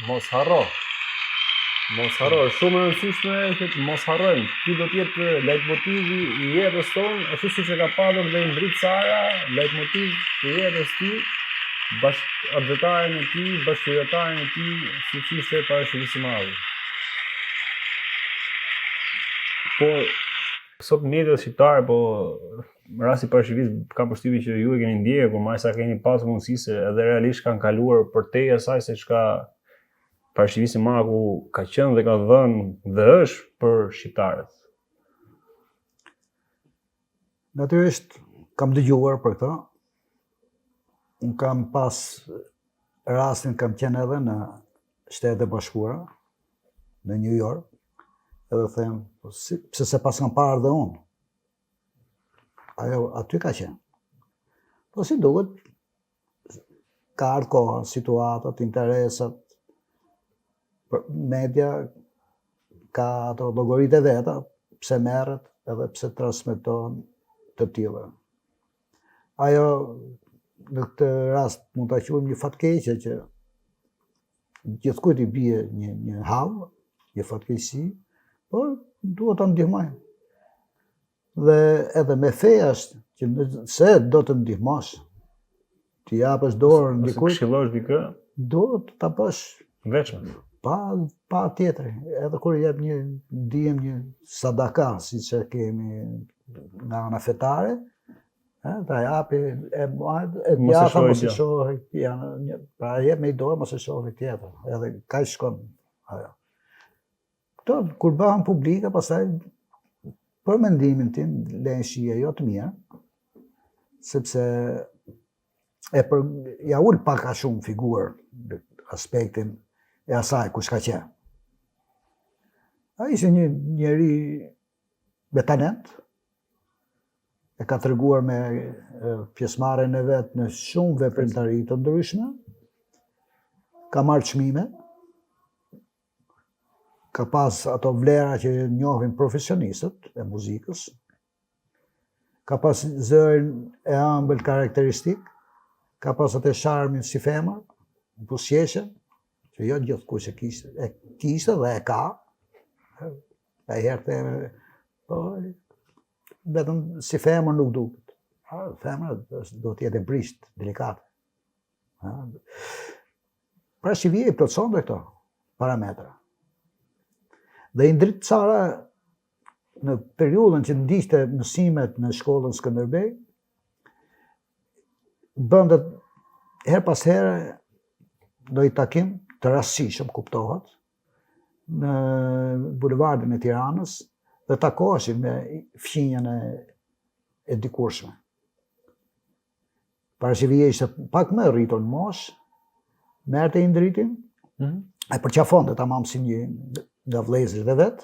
mos harro. Mos harro, është shumë e rëndësishme që mos harrojmë. Ky do të jetë lejtmotivi i jetës tonë, ashtu siç e ka pasur dhe Indrit Sara, lejtmotiv i jetës tij, bashkëdhetaren e tij, bashkëqytetaren e tij, siç ishte parashikisi i madh. Po sot mediat shqiptare, po rasti parashikis kam përshtypjen që ju e keni ndjekur, por më sa keni pasur mundësi se edhe realisht kanë kaluar përtej asaj se çka parashikisi i madh ku ka qenë dhe ka dhënë dhe është për shqiptarët. Natyrisht kam dëgjuar për këtë. Unë kam pas rastin, kam qenë edhe në Shtetet e Bashkuara, në New York, edhe them, pse se pas kam parë dhe unë. Ajo aty ka qenë. Po si duket, ka ardhur koha, situatat, interesat, media ka ato llogaritë e veta, pse merret edhe pse transmeton të tilla. Ajo në këtë rast mund ta quajmë një fatkeqje që gjithkujt i bie një hall, një fatkeqësi, por duhet ta ndihmojmë. Dhe edhe me feja është që nëse do të ndihmosh, të japësh dorën dikujt, Këshillosh dikë, duhet ta bësh veçmë. Pa tjetër, edhe kur jep një sadaka, siç e kemi nga ana fetare, ta japi e djatha mos e shohë janë, pra jep me dorë mos e shohë tjetër, edhe kaq shkon ajo. Këto kur bëhen publike, pastaj për mendimin tim lejnë shije jo të mira, sepse ja ul pak a shumë figurë aspektin e asaj kush ka qenë. Ai ishte një njeri me talent, e ka treguar me pjesëmarrjen e vet në shumë veprimtari të ndryshme, ka marrë çmime, ka pas ato vlera që njohin profesionistët e muzikës, ka pas zërin e ëmbël karakteristik, ka pas atë sharmin si femër, buzëqeshje, që jo gjithkush e kishte dhe e ka. E herë theme, po, vetëm si femër nuk duket. Femra do të jetë e brisht, delikate. Pra Shqipëria i plotëson dhe këto parametra. Dhe Indrit Sara, në periudhën që ndiqte mësimet në shkollën Skënderbej, bënte her pas here do i takim të rastësishëm, kuptohet, në bulevardin e Tiranës dhe takoheshin me fqinjen e dikurshme. Parashikija ishte pak më rritur në moshë, merrte Indritin, ai përqafonte tamam si një nga vëllezërit e vet,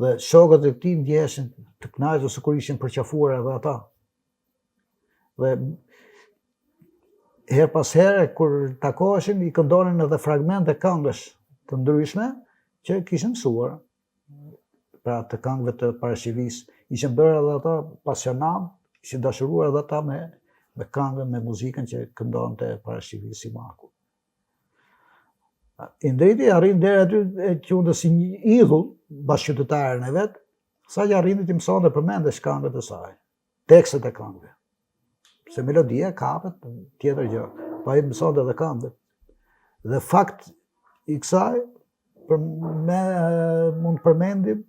dhe shokët e tij ndjeshin të kënaqur se kur ishin përqafuar edhe ata. Dhe her pas here kur takoheshin i këndonin edhe fragmente këngësh të ndryshme që kishin mësuar, pra të këngëve të parashikisë, ishin bërë edhe ata pasionant, ishin dashuruar edhe ata me këngën, me muzikën që këndonte parashikisi i Maku. Indriti arrin deri aty e quante si një idhull bashkëqytetaren e vet, sa që arrin të mësonte përmendesh këngët e saj, tekstet e këngëve. Se melodia kapet, tjetër gjë, pa i mësonte edhe këngët. Dhe fakt i kësaj, mund përmendim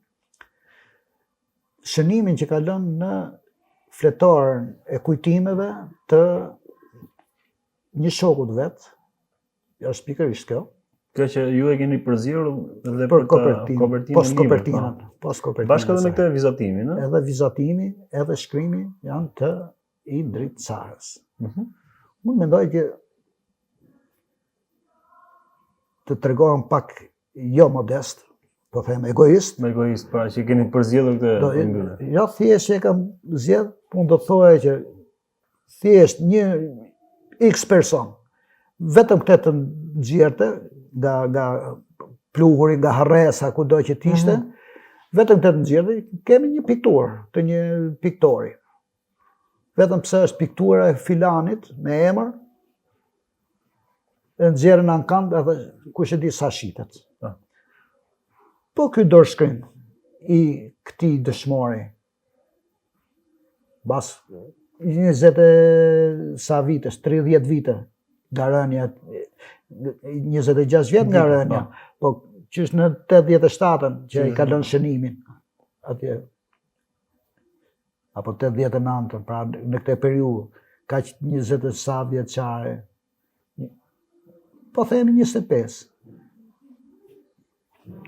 shënimin që ka lënë në fletorën e kujtimeve të një shokut vet, është pikërisht kjo. Kjo që ju e keni përzierur dhe për kopertinën. Post-kopertinën. Bashkë edhe me këtë vizatimin, ëh? Edhe vizatimi, edhe shkrimi janë të Indrit Sarës. Unë mendoj që të tregohem pak jo modest, po them egoist. Egoist, pra që keni përzgjedhur këtë. Jo thjesht që kam zgjedh, unë do të thoja që thjesht një X person, vetëm këtë të nxjerrte nga pluhuri, nga harresa, kudo që t'ishte, vetëm këtë të nxjerrte, kemi një pikturë të një piktori. Vetëm pse është piktura e filanit me emër, e nxjerrën anë kënd edhe kush e di sa shitet. Po ky dorëshkrim i këtij dëshmori bas 20 sa vitesh, 30 vite nga rënja, 26 vjet nga rënja, po qysh në 87-ën që i ka lënë shënimin atje, apo 89-ën, pra në këtë periudhë, kaq 20 sa vjeçare, po themi 25.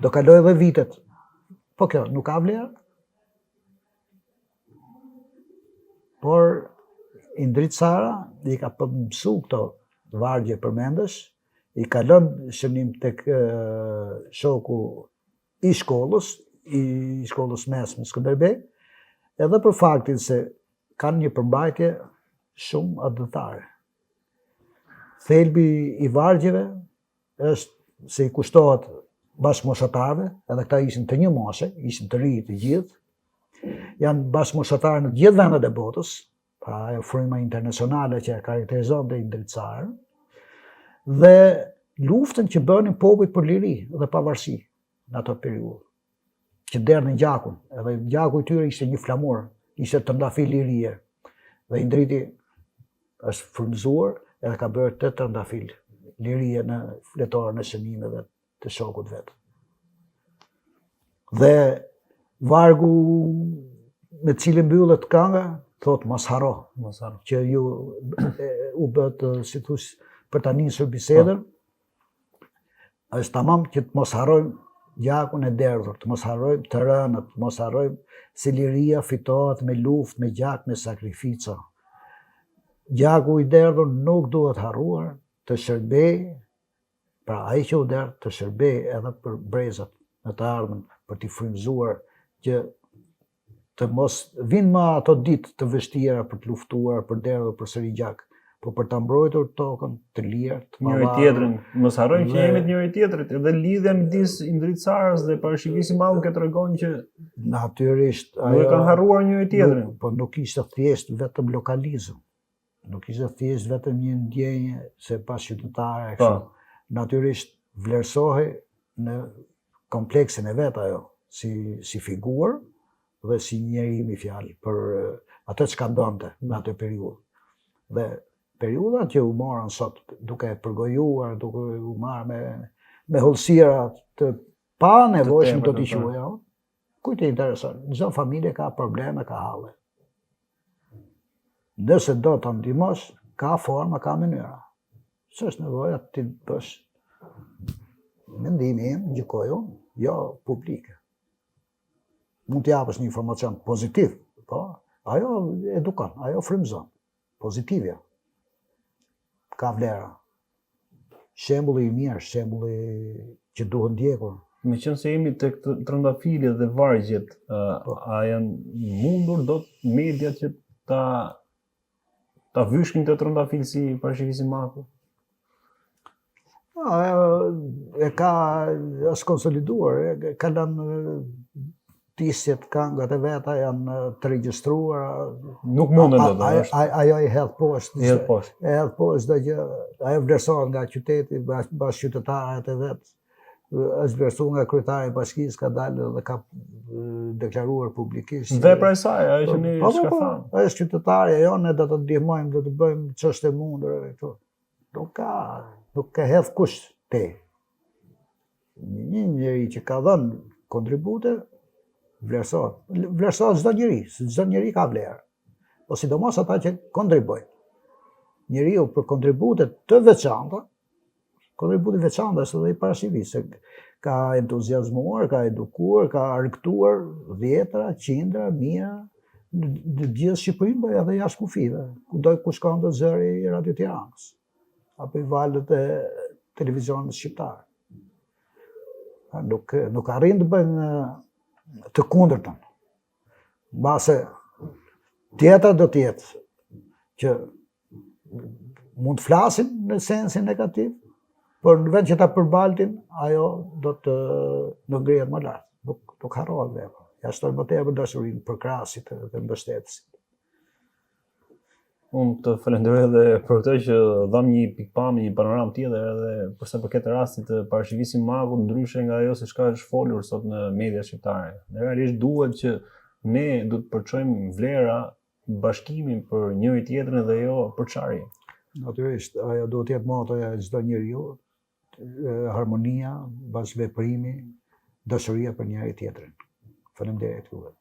Do kaloj edhe vitet. Po kjo nuk ka vlerë. Por Indrit Sara i ka mësu këto vargje përmendesh, i ka lënë shënim tek shoku i shkollës mesme Skënderbej, edhe për faktin se kanë një përmbajtje shumë adhëtare. Thelbi i vargjeve është se i kushtohet bashkëmoshatarëve, edhe këta ishin të një moshe, ishin të rinj të gjithë, janë bashkëmoshatarë në të gjithë vendet e botës, pra ajo fryma internacionale që e karakterizonte Indrit Sarën, dhe luftën që bënin popujt për liri dhe pavarësi në ato periudhë, që derdhin gjakun, edhe gjaku i tyre ishte një flamur, ishte trëndafil lirie, dhe Indriti është frymëzuar edhe ka bërë 8 trëndafil lirie në fletorën e shënimeve të shokut vetë. Dhe vargu me cilin mbyllet kënga thot mos harro, që ju u bët, si thush, për ta nisur bisedën, është tamam që të mos harrojmë gjakun e derdhur, të mos harrojmë të rënët, të mos harrojmë se liria fitohet me luftë, me gjak, me sakrifica. Gjaku i derdhur nuk duhet harruar të shërbej, pra ai që u derdh të shërbej edhe për brezat në të ardhmen, për t'i frymëzuar që të mos vinë më ato ditë të vështira për të luftuar, për derdhur përsëri gjak, po për ta mbrojtur tokën të lirë, të njëri tjetrin. Mos harrojmë që jemi të njëri tjetrit, edhe lidhja midis Indrit Sarës dhe parashikisi i madh që tregon që natyrisht nuk e kanë harruar njëri tjetrin. Po nuk ishte thjesht vetëm lokalizëm. Nuk ishte thjesht vetëm një ndjenjë se pas qytetare kështu. Natyrisht vlerësohej në kompleksin e vet ajo, si figurë dhe si njeri me fjalë për atë çka ndonte në atë periudhë. Dhe periudhat që u morën sot duke përgojuar, duke u marrë me hollësira të pa nevojshme do t'i quaj, kujt e intereson? Çdo familje ka probleme, ka halle. Nëse do të ndihmosh, ka forma, ka mënyra. S'është nevoja ti bësh mendimin im, gjykoj unë, jo publike. Mund të japësh një informacion pozitiv, po, ajo edukon, ajo frymëzon, pozitivja. Ka vlera. Shembulli i mirë, shembulli që duhet ndjekur. Meqense jemi tek trëndafiljet dhe vargjet, a janë mundur dot mediat që ta vyshkin të trëndafil si parashikisi Maku? Është konsoliduar, ka lënë tisjet, këngat e veta janë të regjistruara. Nuk mundet do të ajo i hedh poshtë. hedh poshtë. E hedh poshtë dhe ajo vlerësohet nga qyteti, bashkëqytetarët e vet. Është vlerësuar nga kryetari i bashkisë, ka dalë dhe ka deklaruar publikisht. Vepra e saj, ajo që ne çka thamë. Është qytetare jo, ne do të ndihmojmë, do të bëjmë çështje mundore këtu. Nuk ka hedh kush te. Një njeri që ka dhënë kontribute, vlerësohet. Vlerësohet çdo njeri, se çdo njeri ka vlerë. Po sidomos ata që kontribojnë. Njeriu për kontributet të veçanta, kontributi veçanta është edhe i parashikisë, se ka entuziazmuar, ka edukuar, ka riktuar dhjetra, qindra, mijëra, në gjithë Shqipërinë, edhe jashtë kufive, kudo ku shkon të zëri i Radio Tiranës, apo i valët e televizionit shqiptar. Nuk arrin të bëjnë të kundërtën. Mbase tjetra do të jetë që mund të flasin në sensin negativ, por në vend që ta përbaltin, ajo do të ngrihet më lart. Nuk harrohet vepra. Ja shtoj më tepër dashurinë për krahasit dhe mbështetësit. Unë të falenderoj edhe për këtë që dham një pikpamje, një panoramë tjetër edhe për sa përket rastit të parashikisim Magut, ndryshe nga ajo siç ka shfolur sot në media shqiptare. Realisht duhet që ne do të përçojmë vlera, bashkimin për njëri tjetrin dhe jo përçarje. Natyrisht, ajo duhet të jetë motoja e çdo njeriu, harmonia, bashkëveprimi, dashuria për njëri tjetrin. Faleminderit juve.